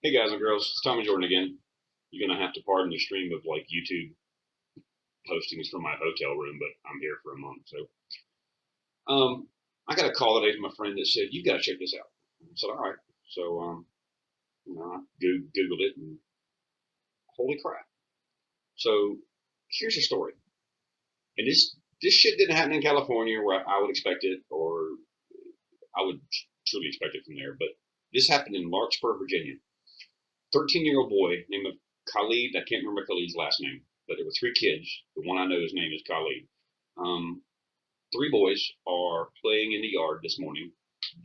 Hey guys and girls, it's Tommy Jordan again. You're gonna have to pardon the stream of like YouTube postings from my hotel room, but I'm here for a month. So I got a call today from a friend that said you got to check this out. I said all right. So I Googled it and holy crap. So here's a story, and this shit didn't happen in California where I would expect it, or I would truly expect it from there. But this happened in Larkspur, Virginia. 13-year-old boy named Khalid. I can't remember Khalid's last name, but there were three kids. The one I know his name is Khalid. Um, Three boys are playing in the yard this morning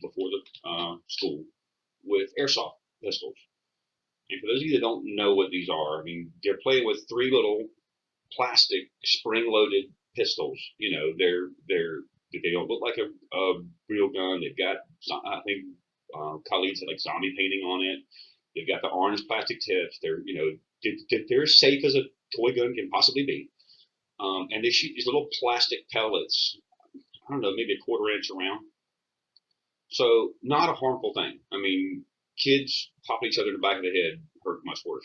before the school with airsoft pistols. And for those of you that don't know what these are, I mean, they're playing with three little plastic spring-loaded pistols. You know, they don't look like a real gun. They've got, I think, Khalid's had like zombie painting on it. They've got the orange plastic tips. They're as safe as a toy gun can possibly be. And they shoot these little plastic pellets. I don't know, maybe a quarter inch around. So not a harmful thing. I mean, kids popping each other in the back of the head hurt much worse.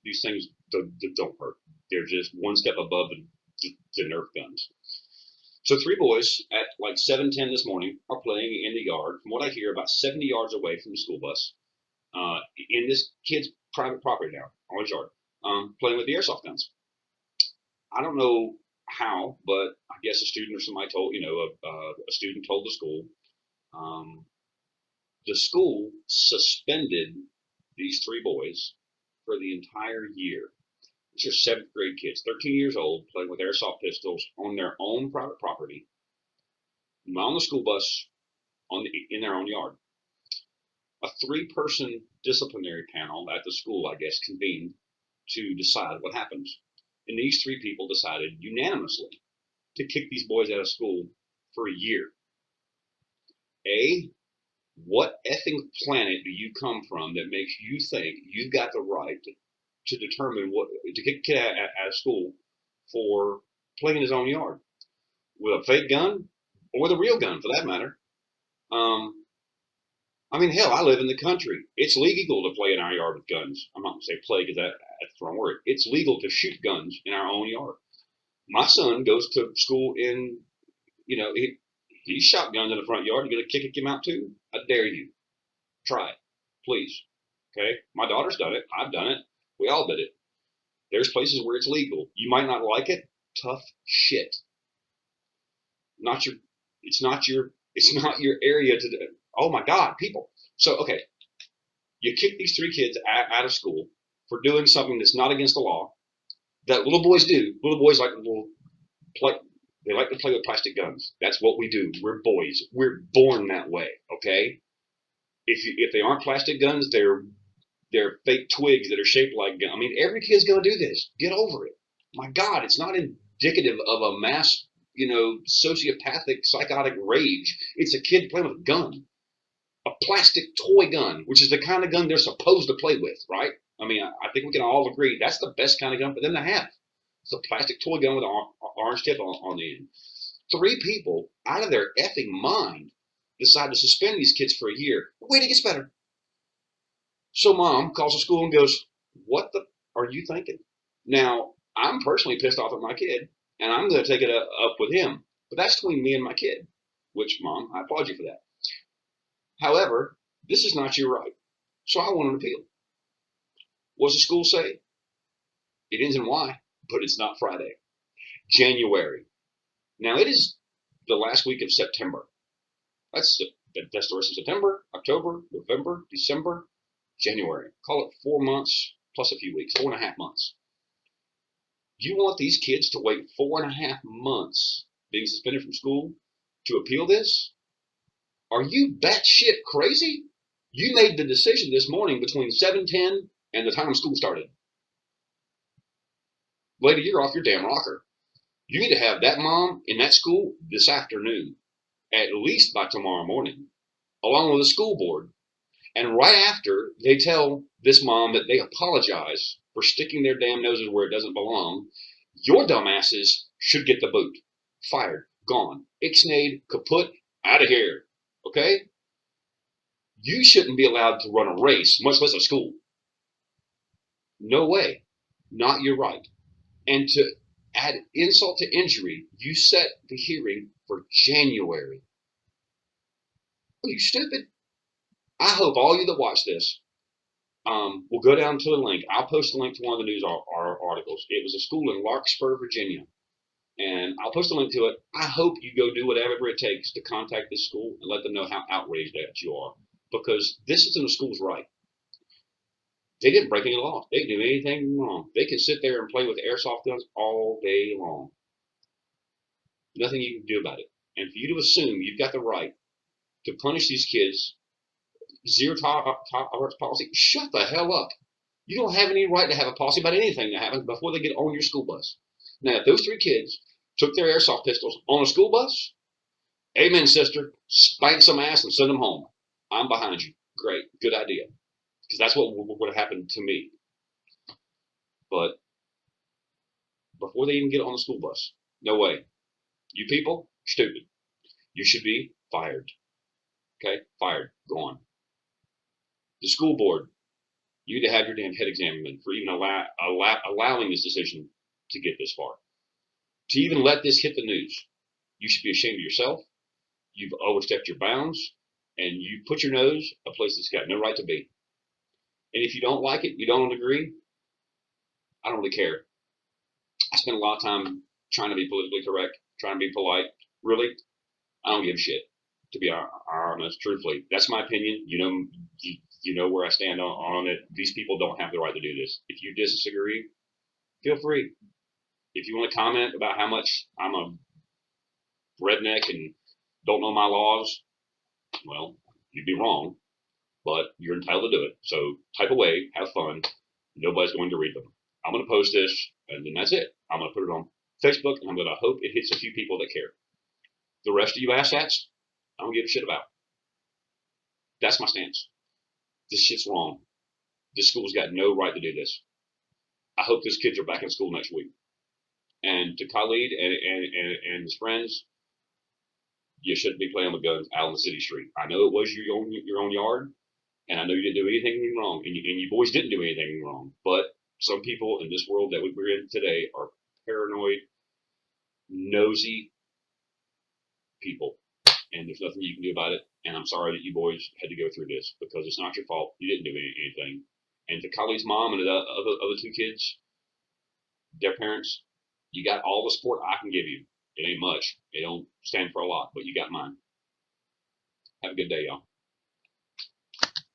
These things don't hurt. They're just one step above the Nerf guns. So three boys at like 7:10 this morning are playing in the yard. From what I hear, about 70 yards away from the school bus, in this kid's private property now, on his yard, playing with the airsoft guns. I don't know how, but I guess a student or somebody told, a student told um, the school suspended these three boys for the entire year. These are seventh grade kids, 13 years old, playing with airsoft pistols on their own private property, not on the school bus, in their own yard. A three-person disciplinary panel at the school, I guess, convened to decide what happens. And these three people decided unanimously to kick these boys out of school for a year. A, what effing planet do you come from that makes you think you've got the right to determine what to kick a kid out of school for playing in his own yard with a fake gun or with a real gun for that matter? Um, I mean, hell, I live in the country. It's legal to play in our yard with guns. I'm not going to say play because that's the wrong word. It's legal to shoot guns in our own yard. My son goes to school in, he shot guns in the front yard. You going to kick him out too? I dare you. Try it, please. Okay? My daughter's done it. I've done it. We all did it. There's places where it's legal. You might not like it. Tough shit. Not your. It's not your. It's not your area to. Oh my God, people. So okay, you kick these three kids out of school for doing something that's not against the law. That little boys do. Little boys like little play. They like to play with plastic guns. That's what we do. We're boys. We're born that way. Okay. If they aren't plastic guns, they're fake twigs that are shaped like guns. I mean, every kid's gonna do this. Get over it. My God, it's not indicative of a mass, sociopathic, psychotic rage. It's a kid playing with a gun, a plastic toy gun, which is the kind of gun they're supposed to play with, right? I mean, I think we can all agree that's the best kind of gun for them to have. It's a plastic toy gun with an orange tip on the end. Three people out of their effing mind decide to suspend these kids for a year. Wait, it gets better. So mom calls the school and goes, "What the are you thinking?" Now, I'm personally pissed off at my kid, and I'm going to take it up with him. But that's between me and my kid, which, mom, I applaud you for that. However, this is not your right. So I want an appeal. What does the school say? It ends in Y, but it's not Friday. January. Now, it is the last week of September. That's the rest of September, October, November, December, January. Call it 4 months plus a few weeks, 4.5 months. You want these kids to wait 4.5 months being suspended from school to appeal this? Are you batshit crazy? You made the decision this morning between 7:10 and the time school started. Lady, you're off your damn rocker. You need to have that mom in that school this afternoon, at least by tomorrow morning, along with the school board. And right after they tell this mom that they apologize for sticking their damn noses where it doesn't belong, your dumbasses should get the boot. Fired, gone, ixnayed, kaput, out of here. Okay? You shouldn't be allowed to run a race, much less a school. No way. Not your right. And to add insult to injury, you set the hearing for January. Are you stupid? I hope all you that watch this will go down to the link. I'll post the link to one of the news articles. It was a school in Larkspur, Virginia. And I'll post a link to it. I hope you go do whatever it takes to contact this school and let them know how outraged that you are. Because this isn't the school's right. They didn't break any laws. They didn't do anything wrong. They can sit there and play with airsoft guns all day long. Nothing you can do about it. And for you to assume you've got the right to punish these kids, zero tolerance policy, shut the hell up. You don't have any right to have a policy about anything that happens before they get on your school bus. Now, if those 3 kids took their airsoft pistols on a school bus, amen, sister, spank some ass and send them home. I'm behind you. Great. Good idea. Because that's what would have happened to me. But before they even get on the school bus, no way. You people, stupid. You should be fired. Okay? Fired. Gone. The school board, you need to have your damn head examined for even allowing this decision to get this far. To even let this hit the news, you should be ashamed of yourself. You've overstepped your bounds, and you put your nose a place that's got no right to be. And if you don't like it, you don't agree, I don't really care. I spend a lot of time trying to be politically correct, trying to be polite. Really, I don't give a shit. To be honest, truthfully, that's my opinion. You know where I stand on it. These people don't have the right to do this. If you disagree, feel free. If you want to comment about how much I'm a redneck and don't know my laws, well, you'd be wrong, but you're entitled to do it. So type away, have fun. Nobody's going to read them. I'm going to post this, and then that's it. I'm going to put it on Facebook, and I'm going to hope it hits a few people that care. The rest of you asshats, I don't give a shit about. That's my stance. This shit's wrong. This school's got no right to do this. I hope those kids are back in school next week. And to Khalid and his friends, you shouldn't be playing with guns out on the city street. I know it was your own yard, and I know you didn't do anything wrong, and you boys didn't do anything wrong. But some people in this world that we're in today are paranoid, nosy people, and there's nothing you can do about it. And I'm sorry that you boys had to go through this because it's not your fault. You didn't do anything. And to Khalid's mom and the other 2 kids, their parents, you got all the support I can give you. It ain't much. It don't stand for a lot, but you got mine. Have a good day, y'all.